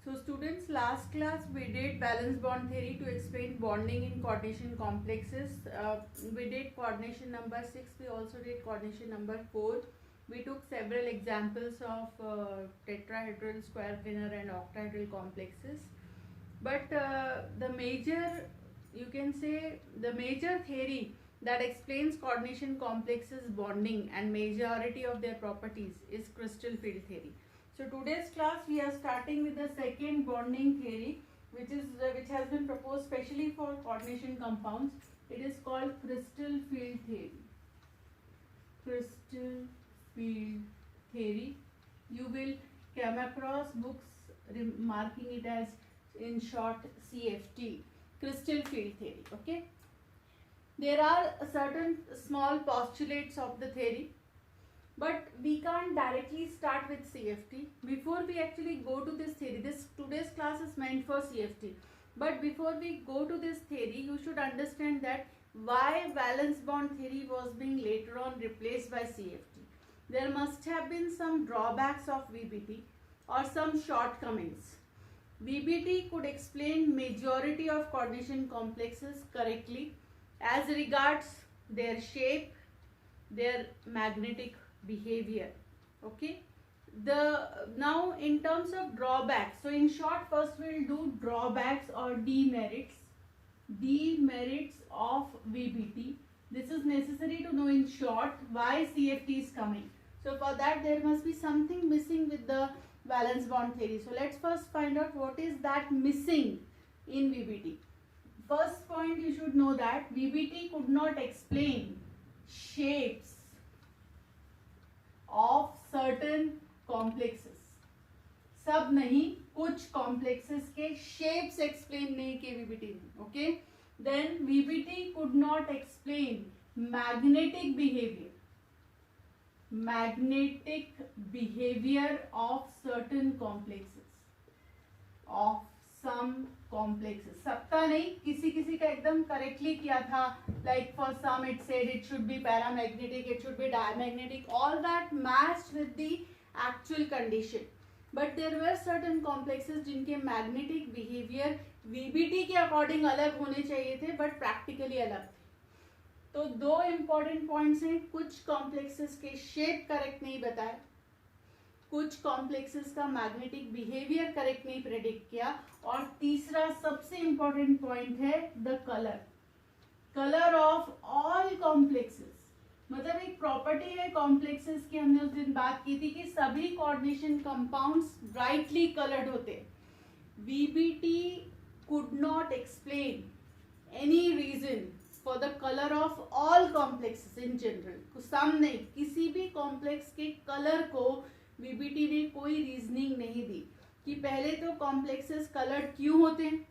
So students, last class we did valence bond theory to explain bonding in coordination complexes. We did coordination number 6. We also did coordination number 4. We took several examples of tetrahedral, square planar and octahedral complexes. But the major, you can say the major theory that explains coordination complexes bonding and majority of their properties is crystal field theory. So today's class we are starting with the second bonding theory, which has been proposed specially for coordination compounds. It is called crystal field theory. Crystal field theory. You will come across books marking it as, in short, CFT, crystal field theory. Okay. There are certain small postulates of the theory, but we can't directly start with CFT. Before we actually go to this theory, today's class is meant for CFT. But before we go to this theory, you should understand that why valence bond theory was being later on replaced by CFT. There must have been some drawbacks of VBT or some shortcomings. VBT could explain majority of coordination complexes correctly as regards their shape, their magnetic behavior. Okay. Now in terms of drawbacks, so in short, first we'll do drawbacks or demerits of VBT. This is necessary to know in short why CFT is coming. So for that there must be something missing with the valence bond theory. So let's first find out what is that missing in VBT. First point, you should know that VBT could not explain shapes of certain complexes. सब नहीं, कुछ complexes के shapes explain नहीं किए VBT में. Okay. Then VBT could not explain magnetic behavior of certain complexes, of some complexes. सबका नहीं, किसी का एकदम correctly किया था. Like for some it said it should be paramagnetic, it should be diamagnetic. All that matched with the actual condition. But there were certain complexes जिनके magnetic behavior VBT के according अलग होने चाहिए थे, but practically अलग थे. तो दो important points हैं. कुछ complexes के shape correct नहीं बताया, कुछ कॉम्प्लेक्सेस का मैग्नेटिक बिहेवियर करेक्ट नहीं प्रेडिक्ट किया, और तीसरा सबसे इंपॉर्टेंट पॉइंट है the colour of all complexes. मतलब एक प्रॉपर्टी है कॉम्प्लेक्सेस की, हमने उस दिन बात की थी कि सभी कोऑर्डिनेशन कंपाउंड्स ब्राइटली कलर्ड होते हैं. VBT could not explain any reason for the colour of all complexes in general. Some नहीं, किसी भी कॉम्प्लेक्स के कलर को VBT ने कोई रीजनिंग नहीं दी कि पहले तो कॉम्प्लेक्सेस कलर्ड क्यों होते हैं.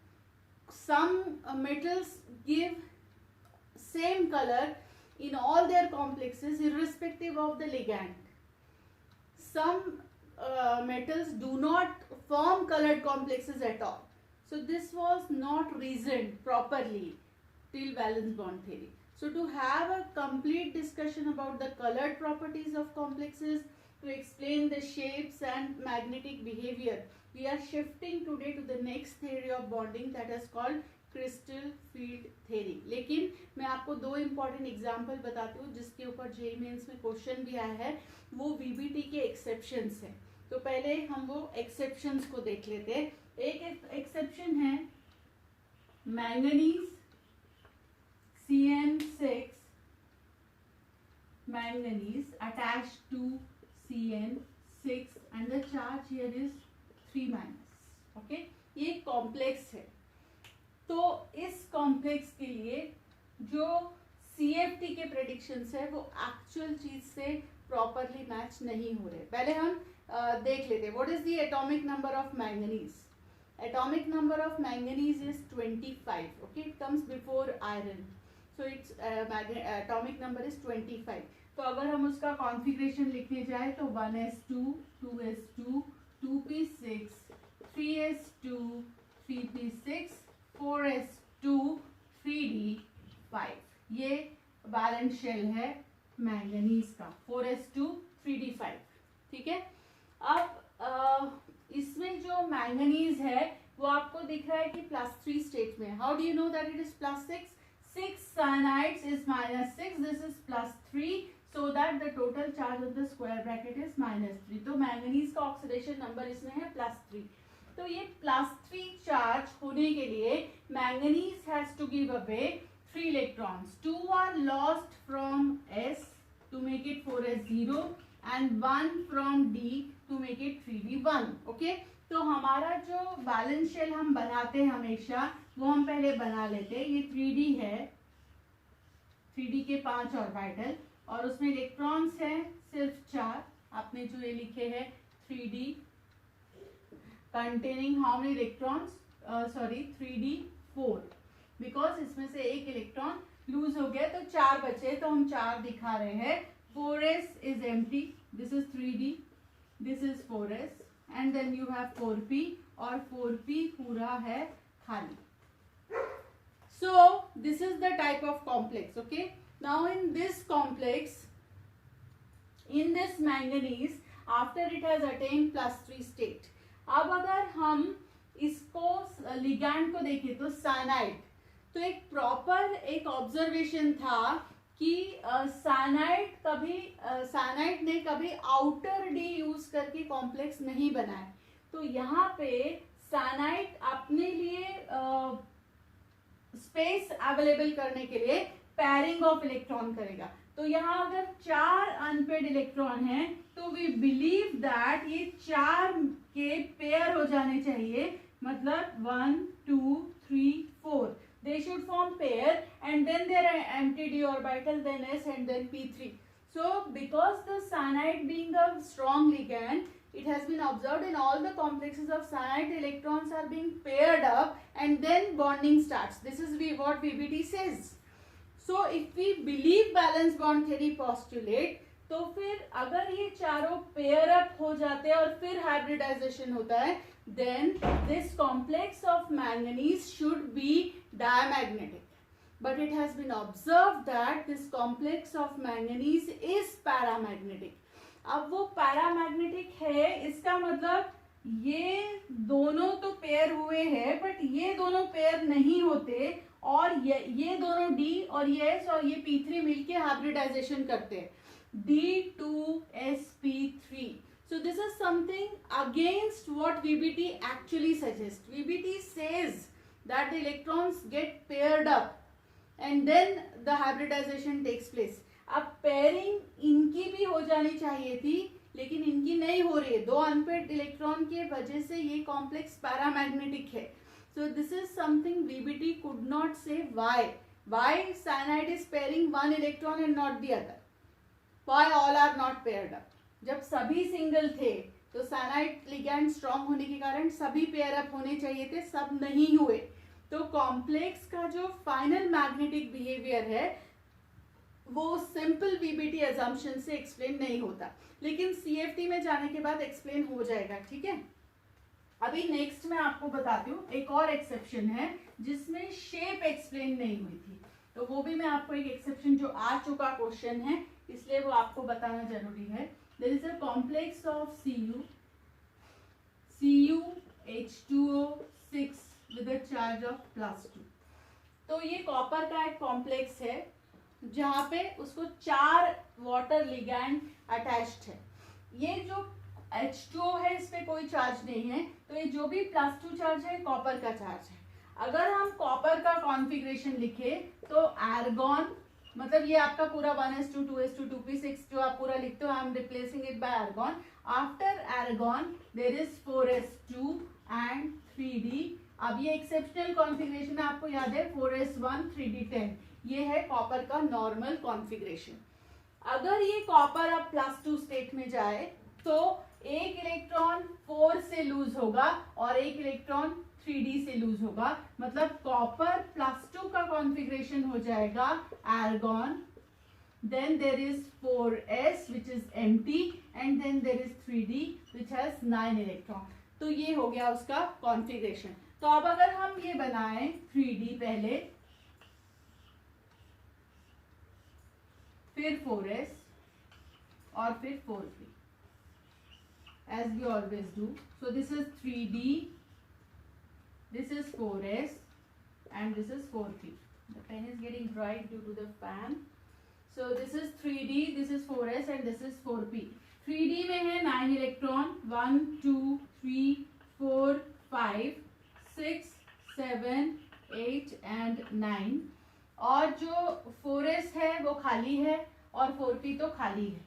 Some metals give same colour in all their complexes irrespective of the ligand. Some metals do not form colored complexes at all. So this was not reasoned properly till valence bond theory. So to have a complete discussion about the colored properties of complexes, to explain the shapes and magnetic behavior, we are shifting today to the next theory of bonding, that is called crystal field theory. लेकिन मैं आपको दो important example बताती हूँ जिसके ऊपर JEE mains में question भी आया है. वो VBT के एक्सेप्शंस हैं. तो पहले हम वो एक्सेप्शंस को देख लेते हैं. एक एक्सेप्शन है manganese CN6 manganese attached to CN6 and the charge here is 3 minus. Okay, ये कॉम्प्लेक्स है. तो इस कॉम्प्लेक्स के लिए जो CFT के प्रेडिक्शंस है वो एक्चुअल चीज से प्रॉपरली मैच नहीं हो रहे. पहले हम देख लेते हैं. What is the atomic number of manganese. Atomic number of manganese is 25. Okay, it comes before iron, so its atomic number is 25. तो अगर हम उसका कॉन्फिगरेशन लिखने जाए तो 1s2 2s2 2p6 3s2 3p6 4s2 3d5. ये बैलेंस शेल है manganese का, 4s2 3d5. ठीक है. अब इसमें जो मैंगनीज है वो आपको दिख रहा है कि +3 स्टेट में. How do you know that it is +6? 6 cyanides is -6, this is +3, so that the total charge of the square bracket is -3. तो मैंगनीज का ऑक्सीडेशन नंबर इसमें है +3. तो ये +3 चार्ज होने के लिए manganese has to give away 3 electrons. 2 are lost from S to make it 4s0 and 1 from D to make it 3d1. Okay, तो हमारा जो बैलेंस शेल हम बनाते हैं हमेशा वो हम पहले बना लेते हैं. ये 3D है, 3D के 5 ऑर्बिटल और उसमें इलेक्ट्रॉन्स हैं सिर्फ 4. आपने जो ये लिखे हैं 3D containing how many electrons? 3d4, because इसमें से एक इलेक्ट्रॉन लूज हो गया तो 4 बचे, तो हम 4 दिखा रहे हैं. 4s is empty, this is 3d, this is 4s and then you have 4p और 4p पूरा है खाली. So this is the type of complex. Okay, now in this complex, in this manganese, after it has attained +3 state, अब अगर हम इसको ligand को देखें तो साइनाइड, तो एक प्रॉपर एक ऑब्जर्वेशन था कि साइनाइड ने कभी आउटर डी यूज करके कॉम्प्लेक्स नहीं बनाए. तो यहाँ पे साइनाइड अपने लिए स्पेस अवेलेबल करने के लिए पेयरिंग ऑफ इलेक्ट्रॉन करेगा. तो यहाँ अगर 4 अनपेड इलेक्ट्रॉन हैं तो वी बिलीव दैट ये 4 के पेयर हो जाने चाहिए, मतलब 1 2 3 4 they should form pair and then there are empty d orbital, then s and then p3. So because the cyanide being a strong ligand, it has been observed in all the complexes of cyanide, the electrons are being paired up and then bonding starts. This is what VBT says. So if we believe valence bond theory postulate, तो फिर अगर ये चारों pair up हो जाते हैं और फिर हाइब्रिडाइजेशन होता है, then this complex of manganese should be diamagnetic. But it has been observed that this complex of manganese is paramagnetic. अब वो पैरामैग्नेटिक है, इसका मतलब ये दोनों तो पेयर हुए हैं बट ये दोनों पेयर नहीं होते और ये दोनों D और ये S और ये P3 मिलके हाइब्रिडाइजेशन करते हैं, D2sp3. So this is something against what VBT actually suggests. VBT says that the electrons get paired up and then the hybridization takes place. अब पेयरिंग इनकी भी हो जानी चाहिए थी लेकिन इनकी नहीं हो रही है. 2 अनपेड इलेक्ट्रॉन के वजह से ये कॉम्प्लेक्स पैरामैग्नेटिक है. So this is something VBT could not say why cyanide is pairing 1 electron and not the other. Why all are not paired up? जब सभी सिंगल थे तो साइनाइड लिगैंड स्ट्रॉन्ग होने के कारण सभी पेयर अप होने चाहिए थे, सब नहीं हुए. तो कॉम्प्लेक्स का जो फाइनल मैग्नेटिक बिहेवियर है वो सिंपल VBT अजम्पशन से एक्सप्लेन नहीं होता, लेकिन CFT में जाने के बाद एक्सप्लेन हो जाएगा. ठीक है, अभी नेक्स्ट मैं आपको बताती हूँ. एक और एक्सेप्शन है जिसमें शेप एक्सप्लेन नहीं हुई थी, तो वो भी मैं आपको एक एक्सेप्शन जो आ चुका क्वेश्चन है इसलिए वो आपको बताना जरूरी है. There is a complex of CuH2O6 with a charge of +2. तो ये कॉपर का एक कॉम्प्लेक्स है जहाँ पे उसको 4 वाटर लिगैंड अटैच्ड है. ये जो H2O है इस पे कोई चार्ज नहीं है, तो ये जो भी +2 चार्ज है कॉपर का चार्ज है. अगर हम कॉपर का कॉन्फ़िगरेशन लिखे तो आर्गॉन, मतलब ये आपका पूरा 1s2 2s2 2p6 जो आप पूरा लिखते हो, I am replacing it by argon. After argon there is 4s2 and 3d. अब ये एक्सेप्शनल कॉन्फ़िगरेशन है, आपको याद है 4s1 3d10, ये है कॉपर का नॉर्मल कॉन्फ़िगरेशन. अगर ये कॉपर अब +2 स्टेट में जाए तो एक इलेक्ट्रॉन 4 से लूज होगा और एक इलेक्ट्रॉन 3d से लूज होगा, मतलब कॉपर +2 का कॉन्फ़िगरेशन हो जाएगा argon, then there is 4s which is empty and then there is 3d which has 9 electron. तो ये हो गया उसका कॉन्फ़िगरेशन. तो अब अगर हम ये बनाएं 3d पहले, फिर 4s और फिर 4p as we always do. So this is 3d this is 4s and this is 4p. The pen is getting dry due to the fan. So this is 3d, this is 4s and this is 4p. 3d में है 9 electron, 1 2 3 4 5 6 7 8 and 9. और जो 4s है वो खाली है और 4p तो खाली है.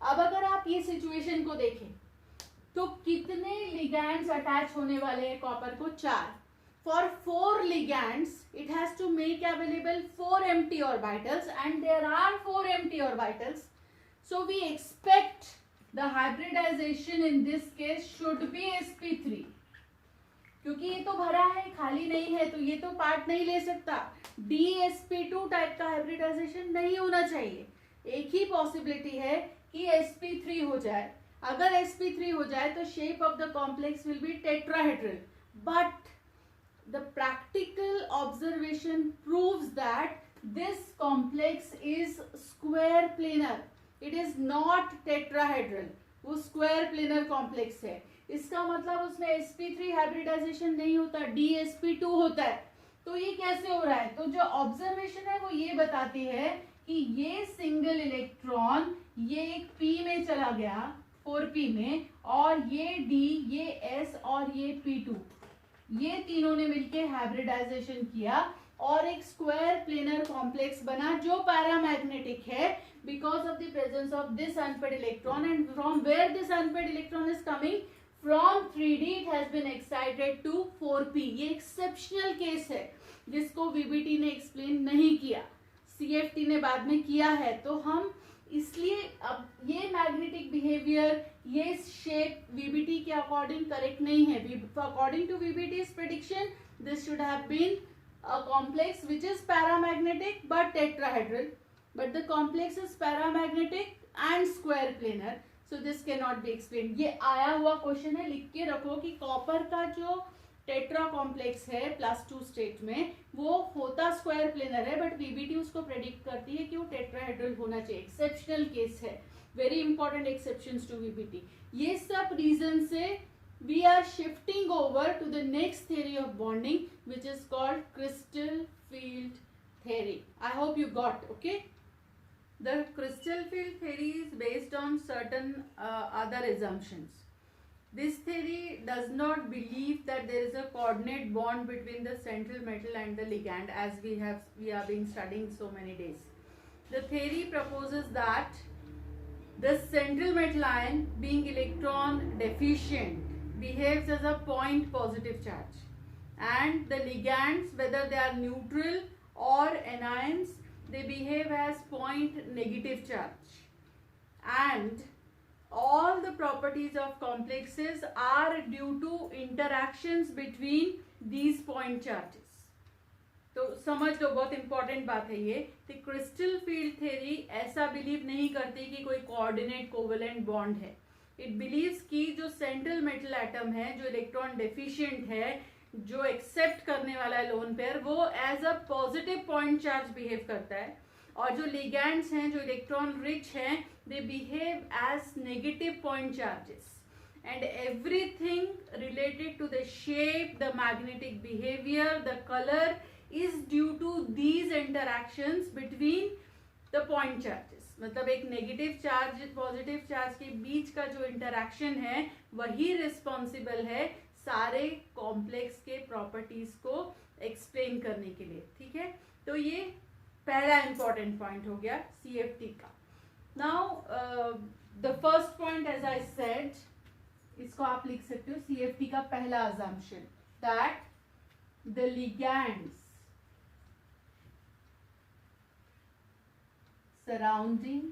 अब अगर आप ये सिचुएशन को देखें तो कितने लिगैंड्स अटैच होने वाले हैं कॉपर को? 4. For 4 ligands, it has to make available 4 empty orbitals and there are 4 empty orbitals. So we expect the hybridization in this case should be sp3. क्योंकि ये तो भरा है, खाली नहीं है, तो ये तो पार्ट नहीं ले सकता. dsp2 टाइप का हाइब्रिडाइजेशन नहीं होना चाहिए. एक ही पॉसिबिलिटी है कि sp3 हो जाए. अगर sp3 हो जाए तो shape of the complex will be tetrahedral. But the practical observation proves that this complex is square planar. It is not tetrahedral. वो square planar complex है. इसका मतलब उसमें sp3 hybridization नहीं होता, dsp2 होता है. तो ये कैसे हो रहा है? तो जो ऑब्जर्वेशन है वो ये बताती है कि ये सिंगल इलेक्ट्रॉन ये एक p में चला गया, 4p में, और ये d, ये s और ये p2, ये तीनों ने मिलके हाइब्रिडाइजेशन किया और एक स्क्वायर प्लेनर कॉम्प्लेक्स बना जो पैरामैग्नेटिक है because of the presence of this unpaired electron. And from where this unpaired electron is coming? From 3d it has been excited to 4p. ये एक्सेप्शनल केस है जिसको VBT ने explain नहीं किया, CFT ने बाद में किया है. तो हम इसलिए अब ये मैग्नेटिक बिहेवियर, ये शेप वीबीटी के अकॉर्डिंग करेक्ट नहीं है. According to VBT's prediction this should have been a complex which is paramagnetic but tetrahedral, but the complex is paramagnetic and square planar, so this cannot be explained. ये आया हुआ question है, लिख के रखो कि कॉपर का जो टेट्रा कॉम्प्लेक्स है +2 स्टेट में वो होता स्क्वायर प्लेनर है, बट वीबीटी उसको प्रेडिक्ट करती है कि वो टेट्राहेड्रल होना चाहिए. एक्सेप्शनल केस है, very important exceptions to VBT. ये सब रीजन से we are shifting over to the next theory of bonding which is called crystal field theory. I hope you got. Okay, the crystal field theory is based on certain other assumptions. This theory does not believe that there is a coordinate bond between the central metal and the ligand as we are being studying so many days. The theory proposes that the central metal ion, being electron deficient, behaves as a point positive charge, and the ligands, whether they are neutral or anions, they behave as point negative charge. And all the properties of complexes are due to interactions between these point charges. तो समझ लो, बहुत important बात है ये. कि crystal field theory ऐसा believe नहीं करती कि कोई कोऑर्डिनेट कोवेलेंट बॉन्ड है. इट बिलीव्स कि जो सेंट्रल मेटल एटम है, जो इलेक्ट्रॉन डेफिशिएंट है, जो एक्सेप्ट करने वाला है लोन पेयर, वो as a positive point charge behave करता है. और जो लिगैंड्स हैं, जो इलेक्ट्रॉन रिच हैं, they behave as negative point charges. And everything related to the shape, the magnetic behaviour, the colour is due to these interactions between the point charges. मतलब एक negative charge positive charge के बीच का जो interaction है वही responsible है सारे complex के प्रॉपर्टीज को एक्सप्लेन करने के लिए. ठीक है, तो ये पहला इंपॉर्टेंट पॉइंट हो गया सीएफटी का. Now the first point as I said, इसको आप लिख सकते हो सीएफटी का पहला assumption, that the ligands surrounding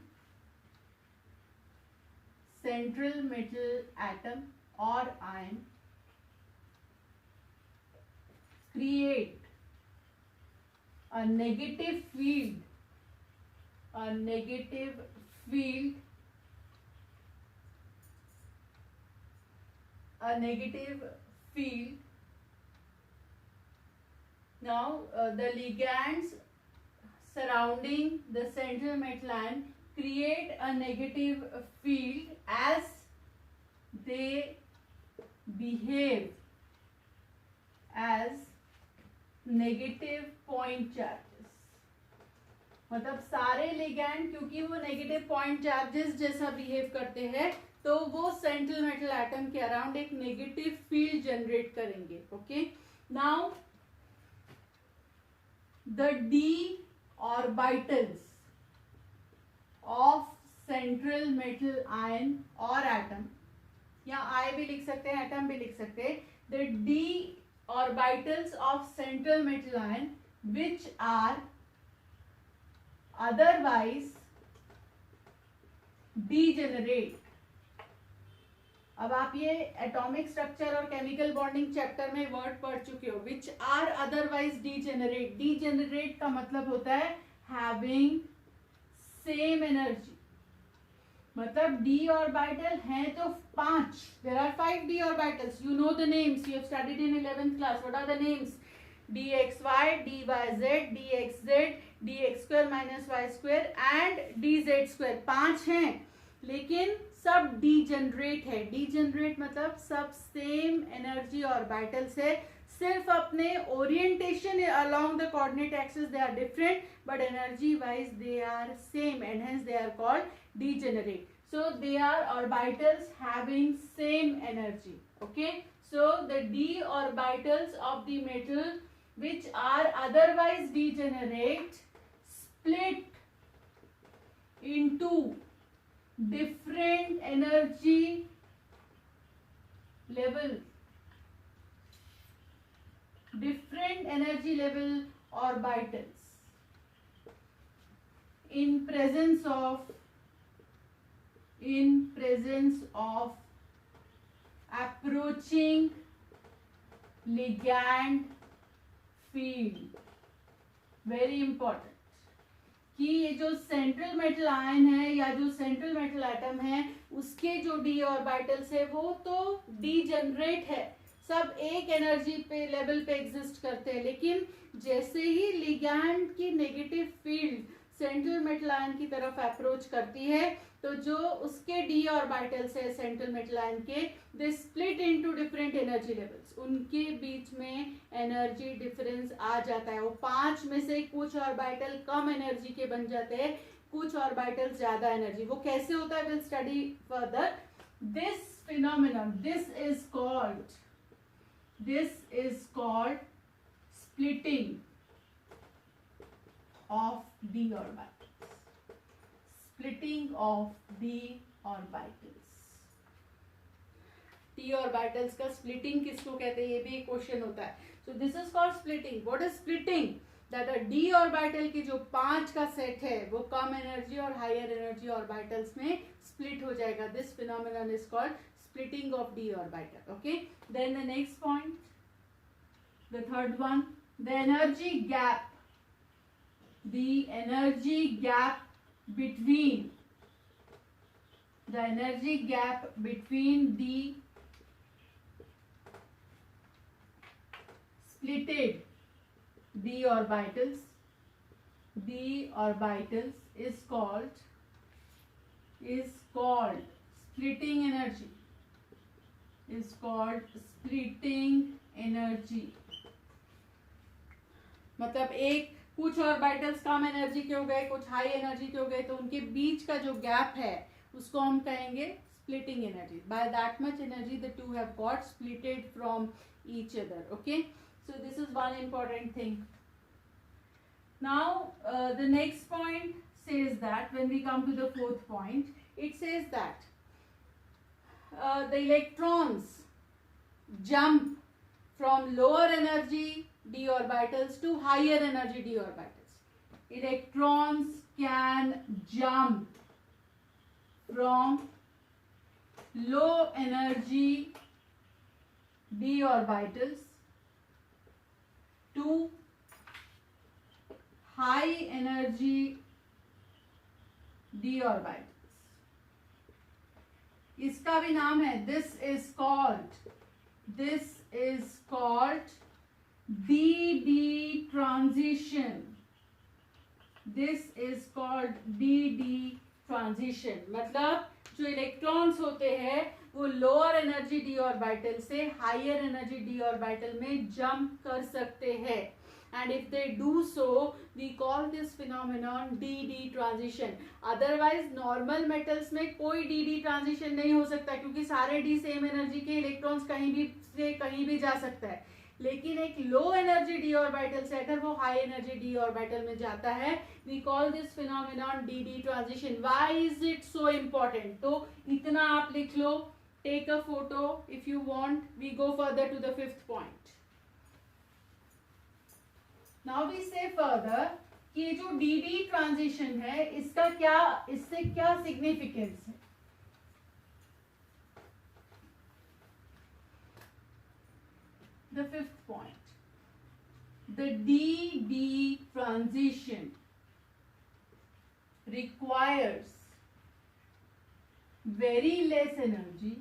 central metal atom or ion create a negative field now the ligands surrounding the central metal ion create a negative field as they behave as negative point charges. मतलब सारे ligand क्योंकि वो negative point charges जैसा behave करते हैं तो वो central metal atom के अराउंड एक नेगेटिव फील्ड जनरेट करेंगे. Okay, now the d orbitals of central metal ion or atom, या I भी लिख सकते हैं, एटम भी लिख सकते हैं. The d orbitals of central metal ion which are otherwise degenerate. अब आप ये एटॉमिक स्ट्रक्चर और केमिकल बॉन्डिंग चैप्टर में वर्ड पढ़ चुके हो. Which are otherwise degenerate. Degenerate का मतलब होता है हैविंग सेम एनर्जी. मतलब डी ऑर्बिटल हैं तो 5. There are 5 D orbitals. You know the names, you have studied in 11th class. What are the names? dxy, dyz, dxz, dx square minus y square and dz square. 5 हैं लेकिन सब degenerate है. Degenerate मतलब सब same energy orbitals है, सिर्फ अपने orientation along the coordinate axis they are different but energy wise they are same and hence they are called degenerate. So they are orbitals having same energy. Okay, so the d orbitals of the metal which are otherwise degenerate split into different energy level orbitals in presence of approaching ligand field. Very important कि ये जो central metal ion है या जो central metal atom है उसके जो D orbitals है वो तो डीजनरेट है, सब एक एनर्जी पे लेवल पे एग्जिस्ट करते हैं. लेकिन जैसे ही लिगैंड की negative field central metal ion की तरफ अप्रोच करती है तो जो उसके डी ऑर्बिटल्स है सेंट्रल मेटल आयन के, they split into different energy levels. उनके बीच में एनर्जी डिफरेंस आ जाता है. वो 5 में से कुछ ऑर्बिटल कम एनर्जी के बन जाते हैं, कुछ ऑर्बिटल ज्यादा एनर्जी. वो कैसे होता है will study further. This phenomenon, this is called splitting of d orbitals. Splitting of d orbitals. d orbitals का splitting किसको कहते हैं, ये भी एक क्वेश्चन होता है. So this is called splitting. What is splitting? That a d orbital की जो 5 का सेट है वो कम एनर्जी और हायर एनर्जी ऑर्बिटल्स में स्प्लिट हो जाएगा. This phenomenon is called splitting of d orbital. Okay. Then the next point, the third one, the energy gap between the splitted d orbitals is called splitting energy. मतलब एक कुछ orbitals कम energy के हो गए, कुछ high energy के हो गए, तो उनके बीच का जो गैप है उसको हम कहेंगे splitting energy. By that much energy the two have got splitted from each other. Okay, so this is one important thing. Now the next point says that when we come to the fourth point, it says that the electrons jump from lower energy d orbitals to higher energy d orbitals. Electrons can jump from low energy d orbitals to high energy d orbitals. इसका भी नाम है, this is called dd transition. This is called dd transition. मतलब जो electrons होते हैं वो lower energy D orbital से हायर एनर्जी डी ऑर्बिटल में जंप कर सकते हैं. And if they do so, we call this phenomenon dd transition. Otherwise normal metals में कोई dd transition नहीं हो सकता, क्योंकि सारे d सेम एनर्जी के इलेक्ट्रॉन्स कहीं भी से कहीं भी जा सकता है. लेकिन एक लो एनर्जी d ऑर्बिटल से अगर वो हाई एनर्जी d ऑर्बिटल में जाता है, we call this phenomenon dd transition. Why is it so important? तो इतना आप लिख लो. Take a photo if you want. We go further to the fifth point. Now we say further कि ये जो dd ट्रांजिशन है इसका क्या, इससे क्या सिग्निफिकेंस है. The fifth point, the dd transition requires very less energy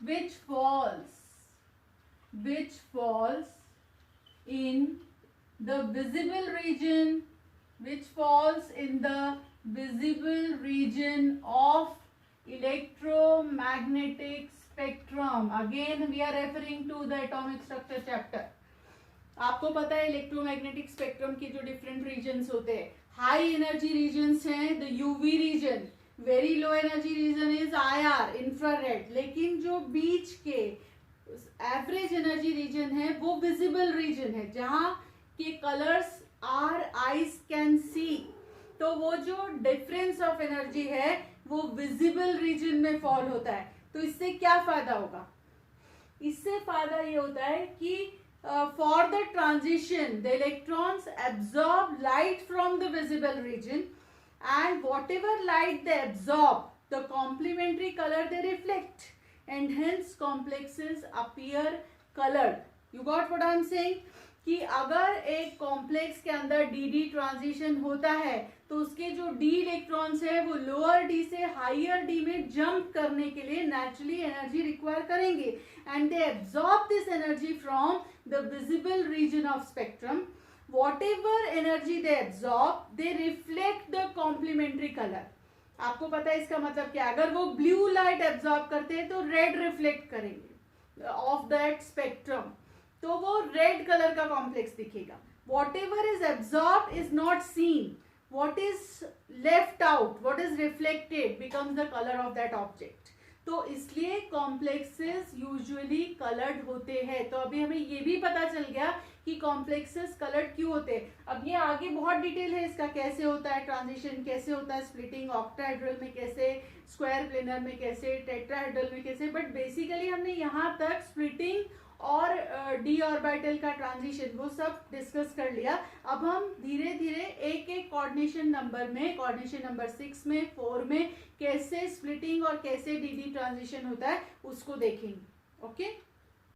which falls in the visible region of electromagnetic spectrum. Again we are referring to the atomic structure chapter. आपको पता है electromagnetic spectrum के जो different regions होते हैं. High energy regions हैं the UV region, very low energy region is IR infrared. लेकिन जो बीच के एवरेज एनर्जी रीजन है वो विजिबल रीजन है, जहां के colours are eyes can see. तो वो जो डिफरेंस ऑफ एनर्जी है वो विजिबल रीजन में फॉल होता है. तो इससे क्या फायदा होगा? इससे फायदा ये होता है कि for the transition the electrons absorb light from the visible region, and whatever light they absorb, the complementary color they reflect, and hence complexes appear colored. You got what I am saying? कि अगर एक complex के अंदर dd transition होता है तो उसके जो d इलेक्ट्रॉन्स है वो लोअर d से हायर d में जंप करने के लिए नेचुरली एनर्जी रिक्वायर करेंगे, and they absorb this energy from the visible region of spectrum. whatever energy they absorb, they reflect the complementary color. आपको पता है इसका मतलब क्या? अगर वो ब्लू लाइट एब्जॉर्ब करते हैं तो रेड रिफ्लेक्ट करेंगे ऑफ दैट स्पेक्ट्रम, तो वो रेड कलर का कॉम्प्लेक्स दिखेगा. whatever is absorbed is not seen, what is left out, what is reflected becomes the color of that object. तो इसलिए कॉम्प्लेक्सेस यूजुअली कलर्ड होते हैं. तो अभी हमें ये भी पता चल गया कि कॉम्प्लेक्सेस कलर्ड क्यों होते हैं. अब ये आगे बहुत डिटेल है इसका, कैसे होता है ट्रांजिशन, कैसे होता है स्प्लिटिंग, ऑक्टाहेड्रल में कैसे, स्क्वायर प्लेनर में कैसे, टेट्राहेड्रल में कैसे. बट बेसिकली हमने यहाँ तक स्प्लिटिंग और डी ऑर्बिटल का ट्रांजिशन वो सब डिस्कस कर लिया. अब हम धीरे धीरे एक एक कोऑर्डिनेशन नंबर में, कोऑर्डिनेशन नंबर 6 में, 4 में कैसे स्प्लिटिंग और कैसे dd ट्रांजिशन होता है उसको देखेंगे. ओके.